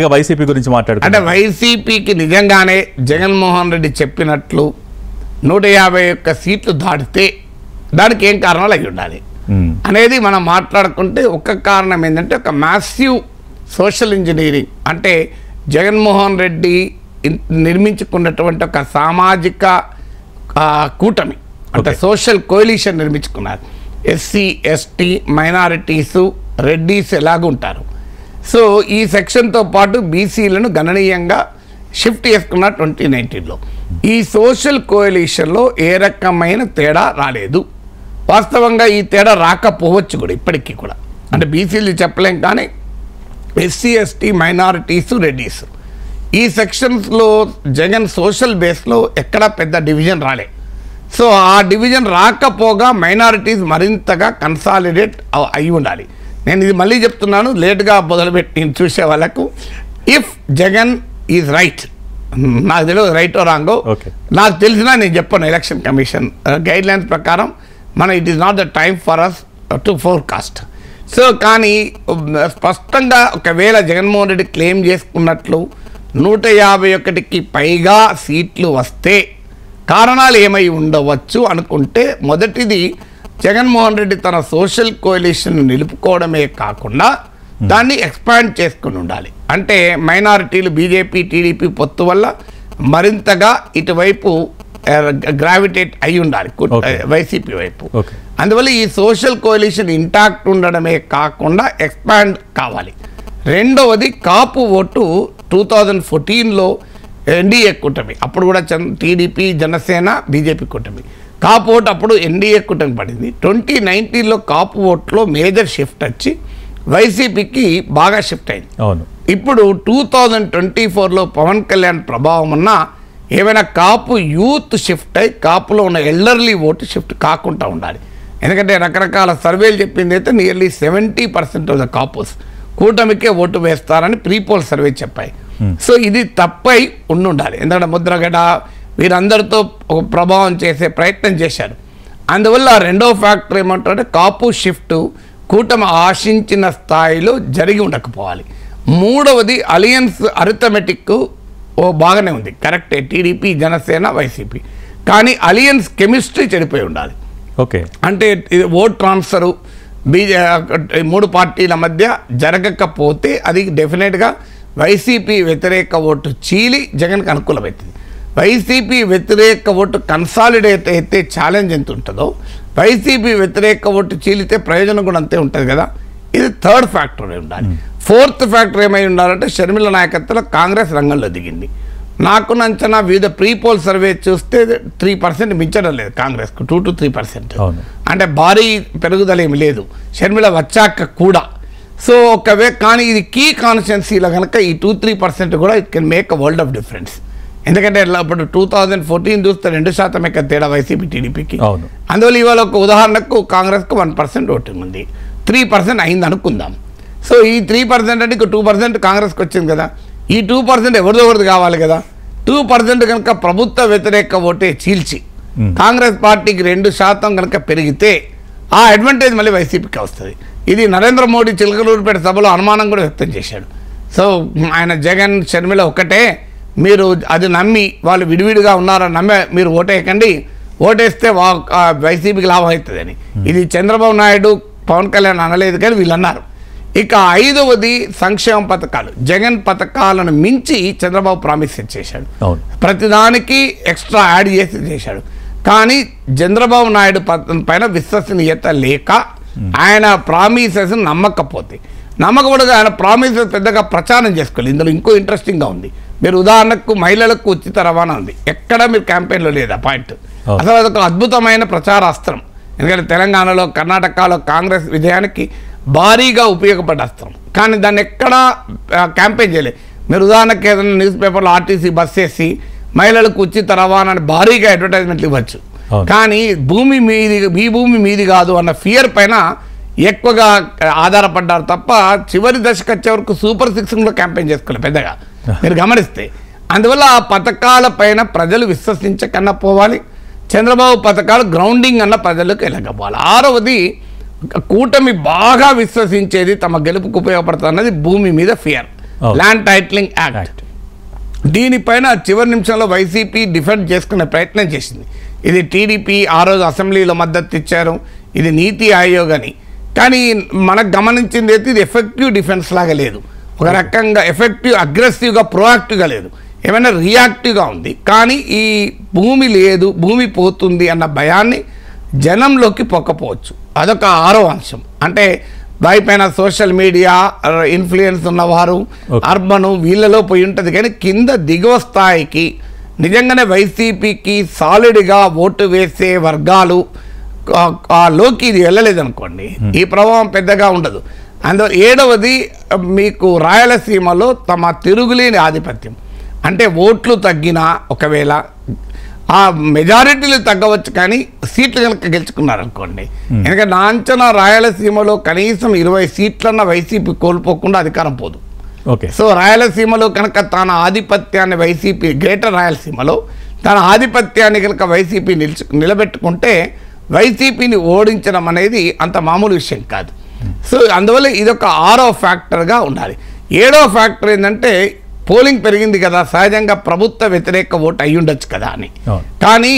YCP గురించి మాట్లాడుతున్నారు అంటే వైసీపీకి నిజంగానే జగన్మోహన్ రెడ్డి చెప్పినట్లు 151 సీట్లు దాటితే దానికి ఏం కారణాలు అయి ఉండాలి అనేది మనం మాట్లాడుకుంటే ఒక కారణం ఏంటంటే ఒక మ్యాసివ్ సోషల్ ఇంజనీరింగ్ అంటే జగన్మోహన్ రెడ్డి నిర్మించుకున్నటువంటి ఒక సామాజిక కూటమి అంటే సోషల్ కోయలిషన్ నిర్మించుకున్నారు. ఎస్సీ ఎస్టీ మైనారిటీసు రెడ్డీస్ ఎలాగుంటారు. సో ఈ సెక్షన్తో పాటు బీసీలను గణనీయంగా షిఫ్ట్ చేసుకున్న 2019లో ఈ సోషల్ కోయలిషన్లో ఏ రకమైన తేడా రాలేదు. వాస్తవంగా ఈ తేడా రాకపోవచ్చు కూడా ఇప్పటికీ కూడా, అంటే బీసీలు చెప్పలేం కానీ ఎస్సీ ఎస్టీ మైనారిటీస్ రెడ్డీస్ ఈ సెక్షన్స్లో జగన్ సోషల్ బేస్లో ఎక్కడా పెద్ద డివిజన్ రాలే. సో ఆ డివిజన్ రాకపోగా మైనారిటీస్ మరింతగా కన్సాలిడేట్ అయి ఉండాలి. నేను ఇది మళ్ళీ చెప్తున్నాను, లేట్గా మొదలుపెట్టి చూసే వాళ్ళకు, ఇఫ్ జగన్ ఈజ్ రైట్, నాకు తెలియదు రైట్ రాంగో, నాకు తెలిసినా నేను చెప్పాను ఎలక్షన్ కమిషన్ గైడ్ లైన్స్ ప్రకారం it is not the time for us to forecast. So కానీ స్పష్టంగా ఒకవేళ జగన్మోహన్ రెడ్డి క్లెయిమ్ చేసుకున్నట్లు 151కి పైగా సీట్లు వస్తే కారణాలు ఏమై ఉండవచ్చు అనుకుంటే, మొదటిది జగన్మోహన్ రెడ్డి తన సోషల్ కోయలిషన్ నిలుపుకోవడమే కాకుండా దాన్ని ఎక్స్పాండ్ చేసుకుని ఉండాలి. అంటే మైనారిటీలు బీజేపీ టీడీపీ పొత్తు వల్ల మరింతగా ఇటువైపు గ్రావిటేట్ అయి ఉండాలి వైసీపీ వైపు. అందువల్ల ఈ సోషల్ కోయలిషన్ ఇంటాక్ట్ ఉండడమే కాకుండా ఎక్స్పాండ్ కావాలి. రెండవది కాపు ఓటు 2014లో ఎన్డీఏ కూటమి, అప్పుడు కూడా టీడీపీ జనసేన బీజేపీ కూటమి, కాపు ఓటు అప్పుడు ఎన్డీఏ కూటమి పడింది. 2019లో కాపు ఓట్లో మేజర్ షిఫ్ట్ వచ్చి వైసీపీకి బాగా షిఫ్ట్ అయింది. ఇప్పుడు 2024లో పవన్ కళ్యాణ్ ప్రభావం ఉన్న ఏమైనా కాపు యూత్ షిఫ్ట్ అయి కాపులో ఉన్న ఎల్డర్లీ ఓటు షిఫ్ట్ కాకుండా ఉండాలి. ఎందుకంటే రకరకాల సర్వేలు చెప్పింది అయితే నియర్లీ 70% ఆఫ్ ద కాపుస్ కూటమికే ఓటు వేస్తారని ప్రీపోల్ సర్వే చెప్పాయి. సో ఇది తప్పై ఉండాలి. ఎందుకంటే ముద్రగడ వీరందరితో ఒక ప్రభావం చేసే ప్రయత్నం చేశారు. అందువల్ల రెండో ఫ్యాక్టర్ ఏమంటారంటే కాపు షిఫ్ట్ కూటమి ఆశించిన స్థాయిలో జరిగి ఉండకపోవాలి. మూడవది అలియన్స్ అరిథమెటిక్ బాగానే ఉంది, కరెక్టే, టీడీపీ జనసేన వైసీపీ, కానీ అలియన్స్ కెమిస్ట్రీ చెడిపోయి ఉండాలి. అంటే ఓట్ ట్రాన్స్ఫరు మూడు పార్టీల మధ్య జరగకపోతే అది డెఫినెట్గా వైసీపీ వ్యతిరేక ఓటు చీలి జగన్కి అనుకూలమవుతుంది. వైసీపీ వ్యతిరేక ఓటు కన్సాలిడేట్ అయితే ఛాలెంజ్ ఎంత ఉంటుందో వైసీపీ వ్యతిరేక ఓటు చీలితే ప్రయోజనం కూడా అంతే ఉంటుంది కదా. ఇది థర్డ్ ఫ్యాక్టర్ ఉండాలి. ఫోర్త్ ఫ్యాక్టర్ ఏమై ఉండాలంటే షర్మిల నాయకత్వంలో కాంగ్రెస్ రంగంలో దిగింది. నాకు అంచనా వివిధ ప్రీపోల్ సర్వే చూస్తే 3% మించడం లేదు కాంగ్రెస్కు, 2 to 3%. అంటే భారీ పెరుగుదల ఏమి లేదు షర్మిల వచ్చాక కూడా. సో కానీ ఇది కీ కాన్స్టిట్యున్సీలో కనుక ఈ 2-3% కూడా it can make a world of difference. ఎందుకంటే ఇప్పుడు 2014 చూస్తే 2% తేడా వైసీపీ టీడీపీకి. అందువల్ల ఇవాళ ఒక ఉదాహరణకు కాంగ్రెస్కు 1% ఓటింగ్ ఉంది, 3% అయింది అనుకుందాం. సో ఈ 3% అంటే ఇంకో 2% కాంగ్రెస్కి వచ్చింది కదా. ఈ 2% ఎవరిది కావాలి కదా. 2% కనుక ప్రభుత్వ వ్యతిరేక ఓటే చీల్చి కాంగ్రెస్ పార్టీకి 2% కనుక పెరిగితే ఆ అడ్వాంటేజ్ మళ్ళీ వైసీపీకి వస్తుంది. ఇది నరేంద్ర మోడీ చిలకలూరుపేట సభలో అనుమానం కూడా వ్యక్తం చేశాడు. సో ఆయన జగన్ షర్మిల ఒకటే, మీరు అది నమ్మి వాళ్ళు విడివిడిగా ఉన్నారని నమ్మే మీరు ఓటేయకండి, ఓటేస్తే వైసీపీకి లాభం అవుతుందని. ఇది చంద్రబాబు నాయుడు పవన్ కళ్యాణ్ అనలేదు కానీ వీళ్ళు అన్నారు. ఇక ఐదవది సంక్షేమ పథకాలు, జగన్ పథకాలను మించి చంద్రబాబు ప్రామిస్ చేశాడు, ప్రతిదానికి ఎక్స్ట్రా యాడ్ చేశాడు. కానీ చంద్రబాబు నాయుడు పైన విశ్వసనీయత లేక ఆయన ప్రామిసెస్ నమ్మకపోతే ఆయన ప్రామిసెస్ పెద్దగా ప్రచారం చేసుకోలేదు. ఇందులో ఇంకో ఇంట్రెస్టింగ్గా ఉంది. మీరు ఉదాహరణకు మహిళలకు ఉచిత రవాణా ఉంది, ఎక్కడ మీరు క్యాంపెయిన్లో లేదా పాయింట్. అసలు అదొక అద్భుతమైన ప్రచారాస్త్రం. ఎందుకంటే తెలంగాణలో కర్ణాటకలో కాంగ్రెస్ విజయానికి భారీగా ఉపయోగపడ్డ అస్త్రం, కానీ దాన్ని ఎక్కడా క్యాంపెయిన్ చేయలేదు. మీరు ఉదాహరణకు ఏదైనా న్యూస్ పేపర్లో ఆర్టీసీ బస్ వేసి మహిళలకు ఉచిత రవాణాని భారీగా అడ్వర్టైజ్మెంట్లు ఇవ్వచ్చు, కానీ మీ భూమి మీది కాదు అన్న ఫియర్ పైన ఎక్కువగా ఆధారపడ్డారు తప్ప చివరి దశకు వచ్చే వరకు సూపర్ 6లో క్యాంపెయిన్ చేసుకోలేదు పెద్దగా మీరు గమనిస్తే. అందువల్ల ఆ పథకాల పైన ప్రజలు విశ్వసించకన్నా పోవాలి, చంద్రబాబు పథకాలు గ్రౌండింగ్ అన్న ప్రజలకు వెళ్ళకపోవాలి. ఆరవది కూటమి బాగా విశ్వసించేది తమ గెలుపుకు ఉపయోగపడుతున్నది భూమి మీద ఫియర్. Land titling act. దీనిపైన చివరి నిమిషంలో వైసీపీ డిఫెండ్ చేసుకునే ప్రయత్నం చేసింది. ఇది టీడీపీ ఆ రోజు అసెంబ్లీలో మద్దతు ఇచ్చారు, ఇది నీతి ఆయోగ్ అని. కానీ మనకు గమనించింది అయితే ఇది ఎఫెక్టివ్ డిఫెన్స్ లాగా లేదు, ఒక రకంగా ఎఫెక్టివ్ అగ్రెసివ్గా ప్రోయాక్టివ్గా లేదు, ఏమైనా రియాక్టివ్గా ఉంది. కానీ ఈ భూమి లేదు, భూమి పోతుంది అన్న భయాన్ని జనంలోకి పొక్కపోవచ్చు. అదొక ఆరో అంశం. అంటే పైపైన సోషల్ మీడియా ఇన్ఫ్లుయెన్స్ ఉన్నవారు అర్బను వీళ్ళలో పోయి ఉంటుంది, కానీ కింద దిగువ స్థాయికి నిజంగానే వైసీపీకి సాలిడ్గా ఓటు వేసే వర్గాలు లోకి ఇది వెళ్ళలేదనుకోండి, ఈ ప్రభావం పెద్దగా ఉండదు. అందులో 7వది మీకు రాయలసీమలో తమ తిరుగులేని ఆధిపత్యం. అంటే ఓట్లు తగ్గినా ఒకవేళ ఆ మెజారిటీలు తగ్గవచ్చు, కానీ సీట్లు కనుక గెలుచుకున్నారనుకోండి. ఎందుకంటే నా అంచనా రాయలసీమలో కనీసం 20 సీట్లన్న వైసీపీ కోల్పోకుండా అధికారం పోదు. ఓకే. సో రాయలసీమలో కనుక తన ఆధిపత్యాన్ని వైసీపీ, గ్రేటర్ రాయలసీమలో తన ఆధిపత్యాన్ని కనుక వైసీపీ నిలబెట్టుకుంటే వైసీపీని ఓడించడం అనేది అంత మామూలు విషయం కాదు. సో అందువల్ల ఇదొక 6వ ఫ్యాక్టర్గా ఉండాలి. 7వ ఫ్యాక్టర్ ఏంటంటే పోలింగ్ పెరిగింది కదా, సహజంగా ప్రభుత్వ వ్యతిరేక ఓటు అయి ఉండొచ్చు కదా అని. కానీ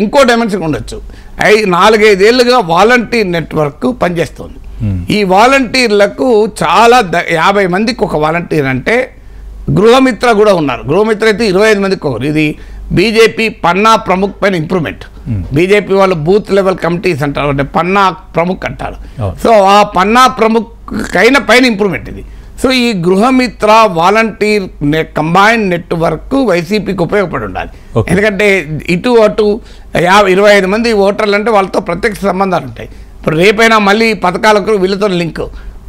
ఇంకో డైమెన్షన్ ఉండొచ్చు. 4-5 ఏళ్ళుగా వాలంటీర్ నెట్వర్క్ పనిచేస్తుంది. ఈ వాలంటీర్లకు చాలా 50 మందికి ఒక వాలంటీర్ అంటే గృహమిత్ర కూడా ఉన్నారు. గృహమిత్ర అయితే 25 మందికి ఒకరు. ఇది బీజేపీ పన్నా ప్రముఖ్ పైన ఇంప్రూవ్మెంట్. బీజేపీ వాళ్ళు బూత్ లెవెల్ కమిటీస్ అంటారు, అంటే పన్నా ప్రముఖ్ అంటారు. సో ఆ పన్నా ప్రముఖ్ పైన ఇంప్రూవ్మెంట్ ఇది. సో ఈ గృహమిత్ర వాలంటీర్ కంబైన్డ్ నెట్వర్క్ వైసీపీకి ఉపయోగపడి ఉండాలి. ఎందుకంటే ఇటు అటు 25 మంది ఓటర్లు అంటే వాళ్ళతో ప్రత్యక్ష సంబంధాలు ఉంటాయి. ఇప్పుడు రేపైనా మళ్ళీ పథకాలకు వీళ్ళతో లింక్,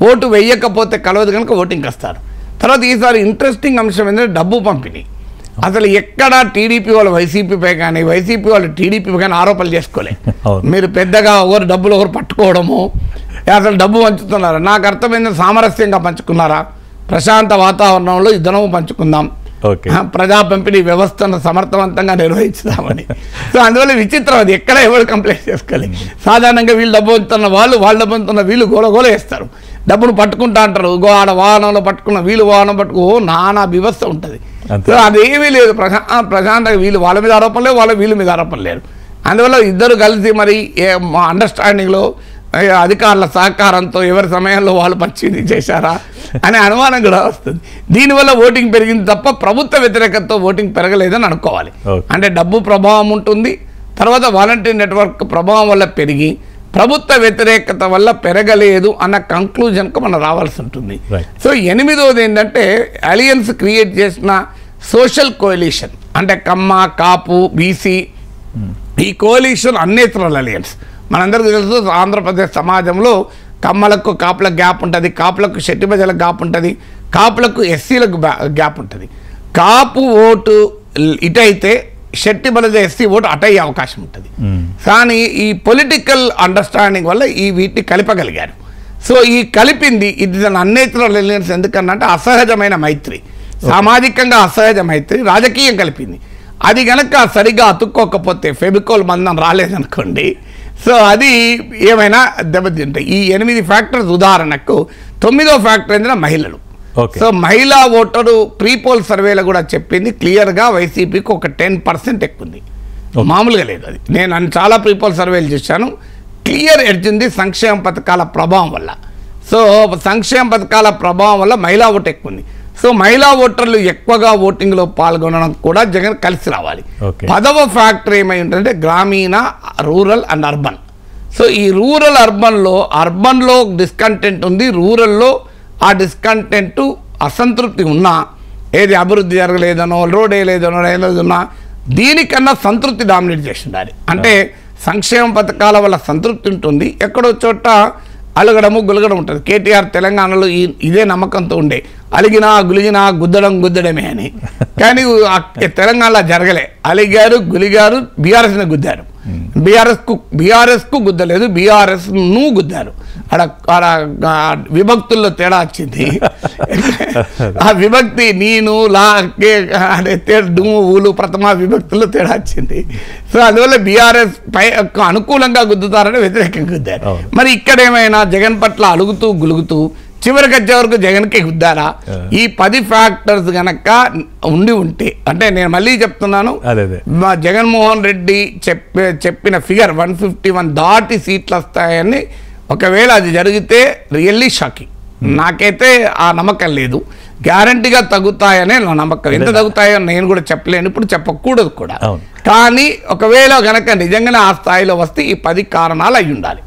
ఓటు వేయకపోతే కలవదు కనుక ఓటింగ్కి వస్తారు. తర్వాత ఈసారి ఇంట్రెస్టింగ్ అంశం ఏంటంటే డబ్బు పంపిణీ. అసలు ఎక్కడ టీడీపీ వాళ్ళు వైసీపీపై కానీ వైసీపీ వాళ్ళు టీడీపీ కానీ ఆరోపణలు చేసుకోలే. మీరు పెద్దగా ఒకరు డబ్బులు ఒకరు పట్టుకోవడము, అసలు డబ్బు పంచుతున్నారా? నాకు అర్థమైంది సామరస్యంగా పంచుకున్నారా, ప్రశాంత వాతావరణంలో ఇద్దరము పంచుకుందాం, ప్రజా పంపిణీ వ్యవస్థను సమర్థవంతంగా నిర్వహించుదామని. సో అందువల్ల విచిత్రం, అది ఎక్కడ ఎవరు కంప్లైంట్ చేసుకోలేదు. సాధారణంగా వీళ్ళు డబ్బు పంచుతున్న వాళ్ళు డబ్బు పంచుతున్న వీళ్ళు గోల వేస్తారు, డబ్బును పట్టుకుంటా అంటారు. ఆడ వాహనంలో పట్టుకున్న వీళ్ళు వాహనం పట్టుకో నానా వ్యవస్థ ఉంటుంది. సో అదేమీ లేదు, ప్రశాంతంగా వీళ్ళు వాళ్ళ మీద ఆరోపణ లేదు, వీళ్ళ మీద ఆరోపణ లేరు. అందువల్ల ఇద్దరు కలిసి మరి అండర్స్టాండింగ్లో అధికారుల సహకారంతో ఎవరి సమయంలో వాళ్ళు పంచి చేశారా అనే అనుమానం కూడా వస్తుంది. దీనివల్ల ఓటింగ్ పెరిగింది తప్ప ప్రభుత్వ వ్యతిరేకతతో ఓటింగ్ పెరగలేదని అనుకోవాలి. అంటే డబ్బు ప్రభావం ఉంటుంది, తర్వాత వాలంటీర్ నెట్వర్క్ ప్రభావం వల్ల పెరిగి ప్రభుత్వ వ్యతిరేకత వల్ల పెరగలేదు అన్న కంక్లూజన్కు మనం రావాల్సి ఉంటుంది. సో 8వది ఏంటంటే అలియన్స్ క్రియేట్ చేసిన సోషల్ కోalition, అంటే కమ్మ, కాపు, బీసీ, ఈ కోalition అన్నేతరల్ అలియన్స్. మనందరికీ తెలుసు ఆంధ్రప్రదేశ్ సమాజంలో కమ్మలకు కాపులకు గ్యాప్ ఉంటుంది, కాపులకు శెట్టి ప్రజలకు గ్యాప్ ఉంటుంది, కాపులకు ఎస్సీలకు గ్యాప్ ఉంటుంది. కాపు ఓటు ఇటైతే శెట్టి బలజ ఎస్సీ ఓటు అటయ్యే అవకాశం ఉంటుంది. కానీ ఈ పొలిటికల్ అండర్స్టాండింగ్ వల్ల ఈ వీటిని కలపగలిగారు. సో ఈ కలిపింది ఇది అన్నేచురల్ ఎలియన్స్. ఎందుకన్నంటే అసహజమైన మైత్రి, సామాజికంగా అసహజ మైత్రి రాజకీయం కలిపింది. అది కనుక సరిగ్గా అతుక్కోకపోతే ఫెబికోల్ మందం రాలేదనుకోండి, సో అది ఏమైనా దెబ్బతింటాయి. ఈ 8 ఫ్యాక్టర్స్. ఉదాహరణకు 9వ ఫ్యాక్టర్ ఏంటంటే మహిళలు. సో మహిళా ఓటరు ప్రీపోల్ సర్వేలో కూడా చెప్పింది క్లియర్గా వైసీపీకి ఒక 10% ఎక్కువ ఉంది, మామూలుగా లేదు. అది నేను చాలా ప్రీపోల్ సర్వేలు చూశాను, క్లియర్ ఎడ్జ్ ఉంది సంక్షేమ పథకాల ప్రభావం వల్ల. సో సంక్షేమ పథకాల ప్రభావం వల్ల మహిళా ఓటు ఎక్కువ ఉంది. సో మహిళా ఓటర్లు ఎక్కువగా ఓటింగ్లో పాల్గొనడం కూడా జగన్ కలిసి రావాలి. 10వ ఫ్యాక్టర్ ఏమై ఉంటుందంటే గ్రామీణ, రూరల్ అండ్ అర్బన్. సో ఈ రూరల్ అర్బన్లో డిస్కంటెంట్ ఉంది, రూరల్లో ఆ డిస్కంటెంట్ అసంతృప్తి ఉన్నా, ఏది అభివృద్ధి జరగలేదనో, రోడ్ వేయలేదనో, ఏదైనా దీనికన్నా సంతృప్తి డామినేట్ చేసి ఉండాలి. అంటే సంక్షేమ పథకాల వల్ల సంతృప్తి ఉంటుంది, ఎక్కడో చోట అలగడము గులగడం ఉంటుంది. కేటీఆర్ తెలంగాణలో ఇదే నమ్మకంతో ఉండే, అలిగినా గులిగినా గుద్దడమే అని. కానీ తెలంగాణలో జరగలే, అలిగారు గులిగారు, బీఆర్ఎస్ని గుద్దారు. బీఆర్ఎస్కు గుద్దలేదు, బీఆర్ఎస్ను గుద్దారు. ఆడ విభక్తుల్లో తేడా వచ్చింది. ఆ విభక్తి నేను లా ఊలు ప్రథమ విభక్తుల్లో తేడా వచ్చింది. సో అందువల్ల బీఆర్ఎస్ పై అనుకూలంగా గుద్దుతారని వ్యతిరేకంగా గుద్దారు. మరి ఇక్కడ ఏమైనా జగన్ పట్ల అలుగుతూ గులుగుతూ చివరికి వచ్చే వరకు జగన్కి గుద్దారా? ఈ 10 ఫ్యాక్టర్స్ గనక ఉండి ఉంటే, అంటే నేను మళ్ళీ చెప్తున్నాను, మా జగన్మోహన్ రెడ్డి చెప్పిన ఫిగర్ 151 దాటి సీట్లు వస్తాయని, ఒకవేళ అది జరిగితే రియల్లీ షాకింగ్. నాకైతే ఆ నమ్మకం లేదు. గ్యారంటీగా తగ్గుతాయనే నా నమ్మకం. ఎంత తగ్గుతాయో నేను కూడా చెప్పలేను, ఇప్పుడు చెప్పకూడదు కూడా. కానీ ఒకవేళ గనక నిజంగానే ఆ స్థాయిలో వస్తే ఈ 10 కారణాలు అయి ఉండాలి.